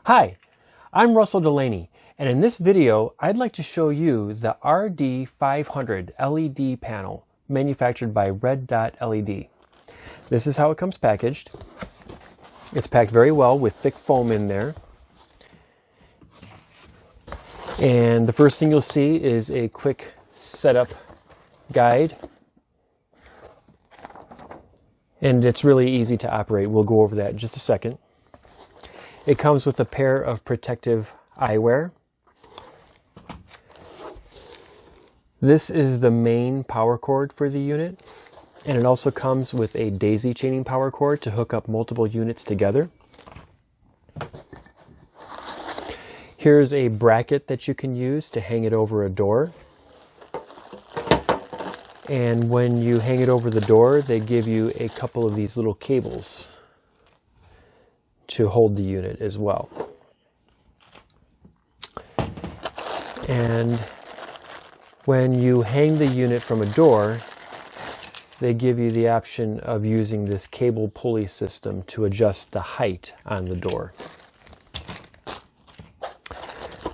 Hi, I'm Russell Dulaney, and in this video I'd like to show you the RD500 LED panel manufactured by Red Dot LED. This is how it comes packaged. It's packed very well with thick foam in there. And the first thing you'll see is a quick setup guide. And it's really easy to operate. We'll go over that in just a second. It comes with a pair of protective eyewear. This is the main power cord for the unit, and it also comes with a daisy chaining power cord to hook up multiple units together. Here's a bracket that you can use to hang it over a door. And when you hang it over the door, they give you a couple of these little cables to hold the unit as well. And when you hang the unit from a door, they give you the option of using this cable pulley system to adjust the height on the door.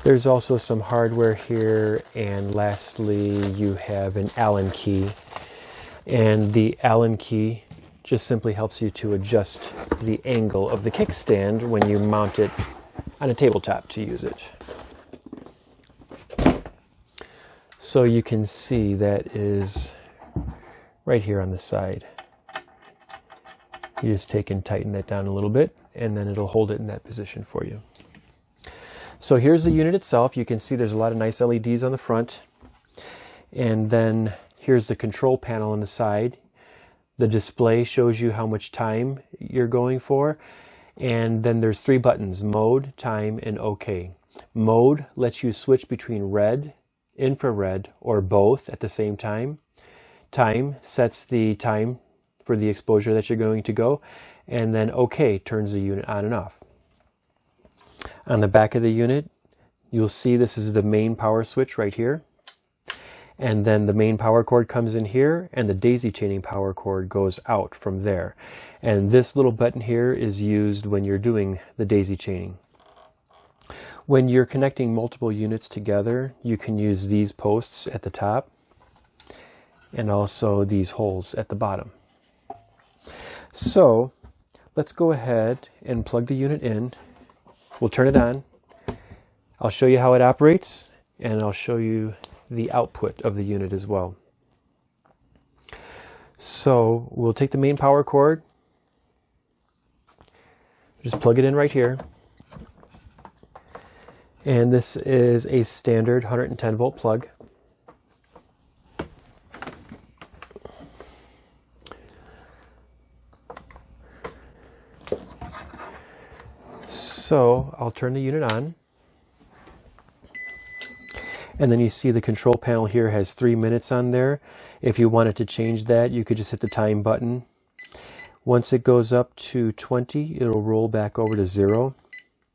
There's also some hardware here, and lastly you have an Allen key, and the Allen key just simply helps you to adjust the angle of the kickstand when you mount it on a tabletop to use it. So you can see that is right here on the side. You just take and tighten that down a little bit, and then it'll hold it in that position for you. So here's the unit itself. You can see there's a lot of nice LEDs on the front. And then here's the control panel on the side. The display shows you how much time you're going for. And then there's three buttons: mode, time, and OK. Mode lets you switch between red, infrared, or both at the same time. Time sets the time for the exposure that you're going to go. And then OK turns the unit on and off. On the back of the unit, you'll see this is the main power switch right here. And then the main power cord comes in here, and the daisy chaining power cord goes out from there. And this little button here is used when you're doing the daisy chaining. When you're connecting multiple units together, you can use these posts at the top and also these holes at the bottom. So let's go ahead and plug the unit in. We'll turn it on. I'll show you how it operates, and I'll show you the output of the unit as well. So we'll take the main power cord, just plug it in right here. And this is a standard 110 volt plug. So I'll turn the unit on, and then you see the control panel here has 3 minutes on there. If you wanted to change that, you could just hit the time button. Once it goes up to 20, it'll roll back over to 0.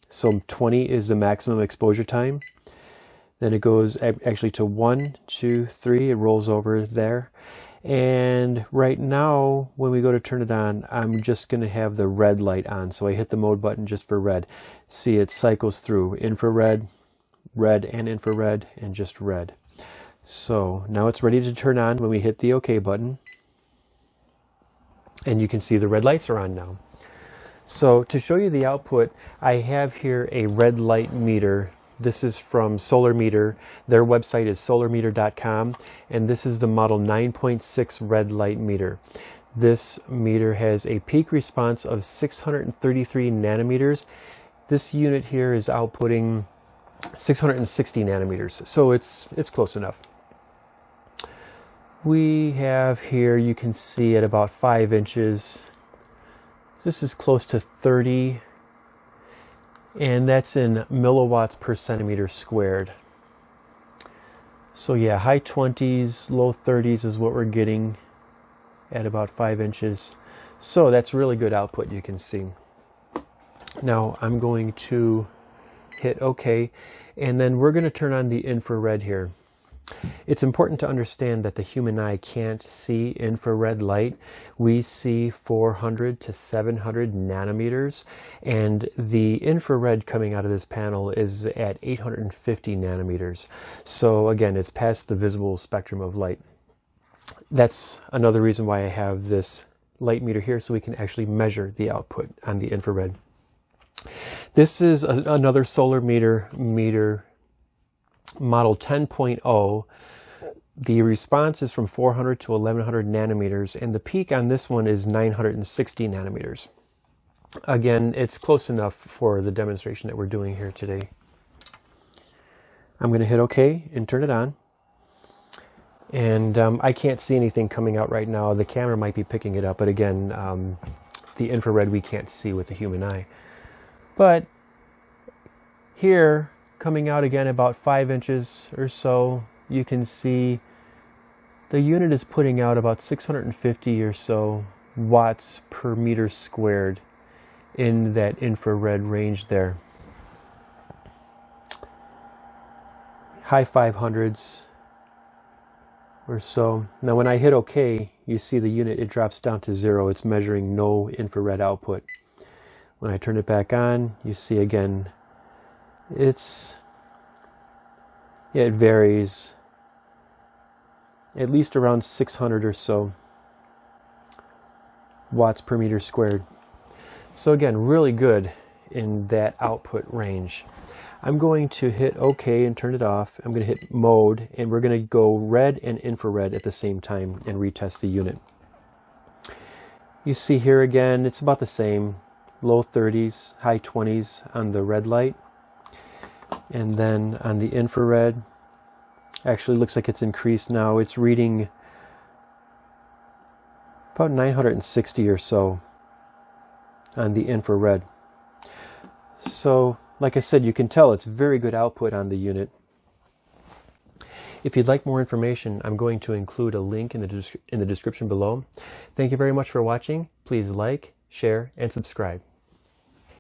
So 20 is the maximum exposure time. Then it goes actually to 1, 2, 3, it rolls over there. And right now, when we go to turn it on, I'm just going to have the red light on. So I hit the mode button just for red. See, it cycles through infrared, red and infrared, and just red. So now it's ready to turn on when we hit the OK button. And you can see the red lights are on now. So to show you the output, I have here a red light meter. This is from Solar Meter. Their website is solarmeter.com, and this is the model 9.6 red light meter. This meter has a peak response of 633 nanometers. This unit here is outputting 660 nanometers, so it's close enough. We have here, you can see at about 5 inches, this is close to 30, and that's in milliwatts per centimeter squared. So yeah, high 20s, low 30s is what we're getting at about 5 inches. So that's really good output, you can see. Now I'm going to hit OK, and then we're going to turn on the infrared here. It's important to understand that the human eye can't see infrared light. We see 400 to 700 nanometers, and the infrared coming out of this panel is at 850 nanometers. So again, it's past the visible spectrum of light. That's another reason why I have this light meter here, so we can actually measure the output on the infrared. This is another solar meter model 10.0. The response is from 400 to 1100 nanometers, and the peak on this one is 960 nanometers. Again, it's close enough for the demonstration that we're doing here today. I'm going to hit OK and turn it on. And I can't see anything coming out right now. The camera might be picking it up, but again, the infrared we can't see with the human eye. But here, coming out again about 5 inches or so, you can see the unit is putting out about 650 or so watts per meter squared in that infrared range there. High 500s or so. Now when I hit OK, you see the unit, it drops down to 0. It's measuring no infrared output. When I turn it back on, you see again, it varies at least around 600 or so watts per meter squared. So again, really good in that output range. I'm going to hit OK and turn it off. I'm going to hit mode, and we're going to go red and infrared at the same time and retest the unit. You see here again, it's about the same. Low 30s, high 20s on the red light. And then on the infrared, actually looks like it's increased now. It's reading about 960 or so on the infrared. So, like I said, you can tell it's very good output on the unit. If you'd like more information, I'm going to include a link in the description below. Thank you very much for watching. Please like, share, and subscribe.